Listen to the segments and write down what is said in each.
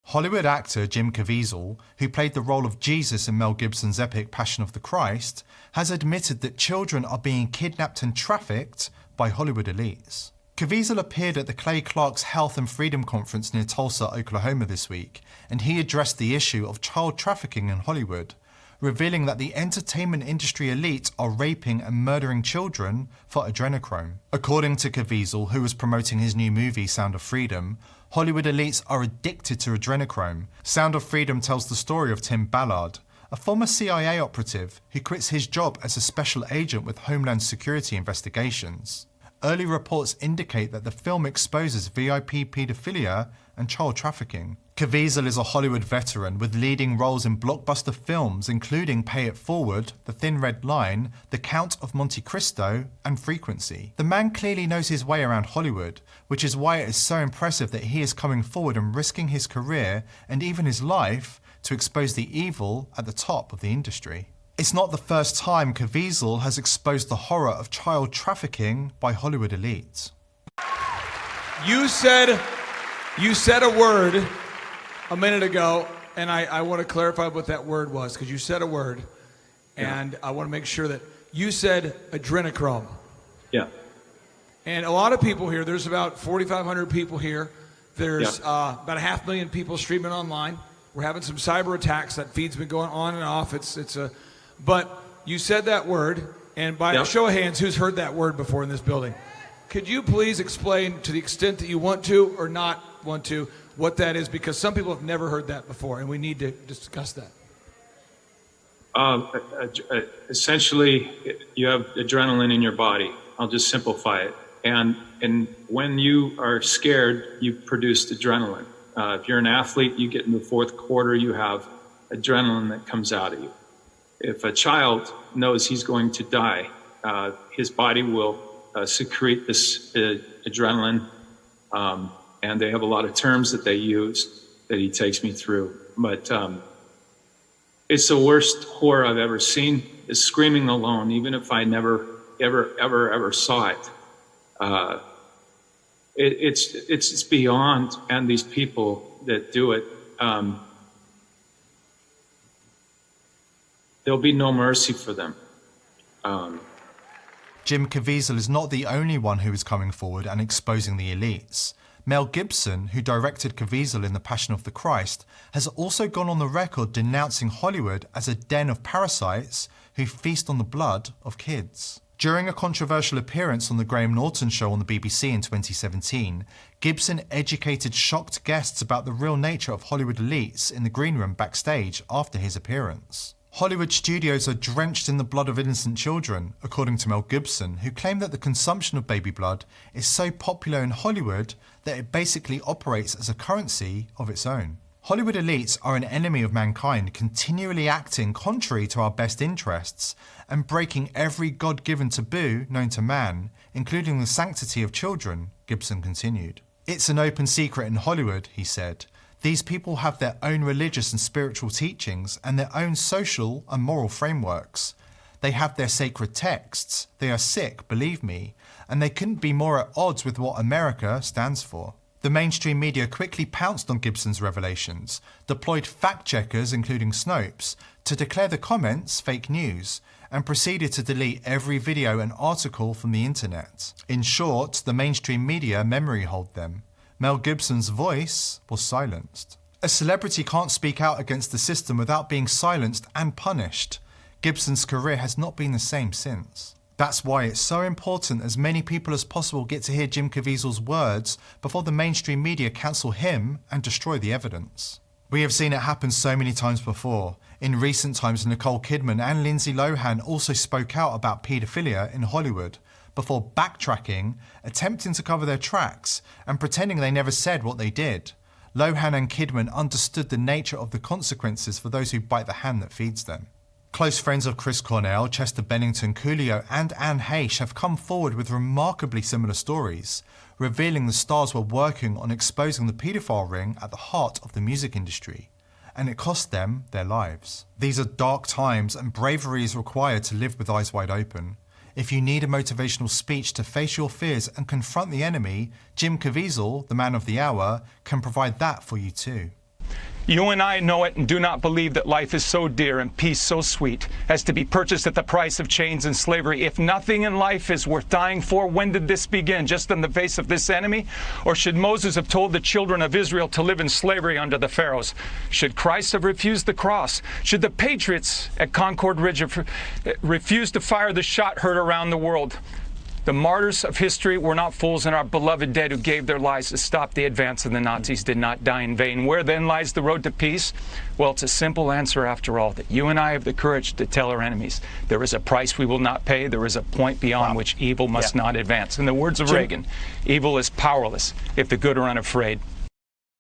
Hollywood actor Jim Caviezel, who played the role of Jesus in Mel Gibson's epic Passion of the Christ, has admitted that children are being kidnapped and trafficked by Hollywood elites. Caviezel appeared at the Clay Clark's Health and Freedom Conference near Tulsa, Oklahoma this week, and he addressed the issue of child trafficking in Hollywood, revealing that the entertainment industry elite are raping and murdering children for adrenochrome. According to Caviezel, who was promoting his new movie Sound of Freedom, Hollywood elites are addicted to adrenochrome. Sound of Freedom tells the story of Tim Ballard, a former CIA operative who quits his job as a special agent with Homeland Security investigations. Early reports indicate that the film exposes VIP pedophilia and child trafficking. Caviezel is a Hollywood veteran with leading roles in blockbuster films including Pay It Forward, The Thin Red Line, The Count of Monte Cristo, and Frequency. The man clearly knows his way around Hollywood, which is why it is so impressive that he is coming forward and risking his career and even his life to expose the evil at the top of the industry. It's not the first time Caviezel has exposed the horror of child trafficking by Hollywood elites. You said a word a minute ago, and I want to clarify what that word was, because you said a word, and I want to make sure that you said adrenochrome. Yeah. And a lot of people here, there's about 4,500 people here. There's about 500,000 people streaming online. We're having some cyber attacks. That feed's been going on and off. But you said that word, and by a show of hands, who's heard that word before in this building? Could you please explain, to the extent that you want to or not want to, what that is? Because some people have never heard that before, and we need to discuss that. Essentially, you have adrenaline in your body. I'll just simplify it. And when you are scared, you produce adrenaline. If you're an athlete, you get in the fourth quarter, you have adrenaline that comes out of you. If a child knows he's going to die, his body will secrete this adrenaline, and they have a lot of terms that they use that he takes me through. But it's the worst horror I've ever seen, is screaming alone, even if I never, ever saw it. It's beyond, and these people that do it, there'll be no mercy for them. Jim Caviezel is not the only one who is coming forward and exposing the elites. Mel Gibson, who directed Caviezel in The Passion of the Christ, has also gone on the record denouncing Hollywood as a den of parasites who feast on the blood of kids. During a controversial appearance on The Graham Norton Show on the BBC in 2017, Gibson educated shocked guests about the real nature of Hollywood elites in the green room backstage after his appearance. Hollywood studios are drenched in the blood of innocent children, according to Mel Gibson, who claimed that the consumption of baby blood is so popular in Hollywood that it basically operates as a currency of its own. Hollywood elites are an enemy of mankind, continually acting contrary to our best interests and breaking every God-given taboo known to man, including the sanctity of children, Gibson continued. It's an open secret in Hollywood, he said. These people have their own religious and spiritual teachings and their own social and moral frameworks. They have their sacred texts. They are sick, believe me, and they couldn't be more at odds with what America stands for. The mainstream media quickly pounced on Gibson's revelations, deployed fact-checkers, including Snopes, to declare the comments fake news, and proceeded to delete every video and article from the internet. In short, the mainstream media memory holed them. Mel Gibson's voice was silenced. A celebrity can't speak out against the system without being silenced and punished. Gibson's career has not been the same since. That's why it's so important as many people as possible get to hear Jim Caviezel's words before the mainstream media cancel him and destroy the evidence. We have seen it happen so many times before. In recent times, Nicole Kidman and Lindsay Lohan also spoke out about paedophilia in Hollywood, before backtracking, attempting to cover their tracks, and pretending they never said what they did. Lohan and Kidman understood the nature of the consequences for those who bite the hand that feeds them. Close friends of Chris Cornell, Chester Bennington, Coolio and Anne Heche have come forward with remarkably similar stories, revealing the stars were working on exposing the paedophile ring at the heart of the music industry, and it cost them their lives. These are dark times and bravery is required to live with eyes wide open. If you need a motivational speech to face your fears and confront the enemy, Jim Caviezel, the man of the hour, can provide that for you too. You and I know it and do not believe that life is so dear and peace so sweet as to be purchased at the price of chains and slavery. If nothing in life is worth dying for, when did this begin? Just in the face of this enemy? Or should Moses have told the children of Israel to live in slavery under the Pharaohs? Should Christ have refused the cross? Should the patriots at Concord Ridge have refused to fire the shot heard around the world? The martyrs of history were not fools, and our beloved dead who gave their lives to stop the advance of the Nazis did not die in vain. Where then lies the road to peace? Well, it's a simple answer after all, that you and I have the courage to tell our enemies there is a price we will not pay. There is a point beyond which evil must not advance. In the words of Reagan, evil is powerless if the good are unafraid.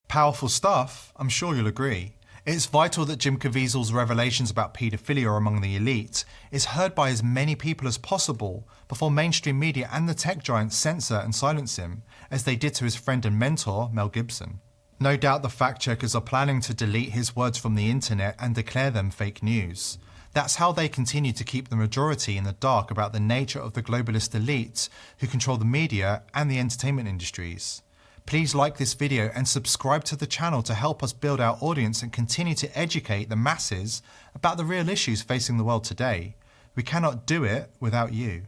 Powerful stuff, I'm sure you'll agree. It's vital that Jim Caviezel's revelations about paedophilia among the elite is heard by as many people as possible before mainstream media and the tech giants censor and silence him, as they did to his friend and mentor, Mel Gibson. No doubt the fact-checkers are planning to delete his words from the internet and declare them fake news. That's how they continue to keep the majority in the dark about the nature of the globalist elites who control the media and the entertainment industries. Please like this video and subscribe to the channel to help us build our audience and continue to educate the masses about the real issues facing the world today. We cannot do it without you.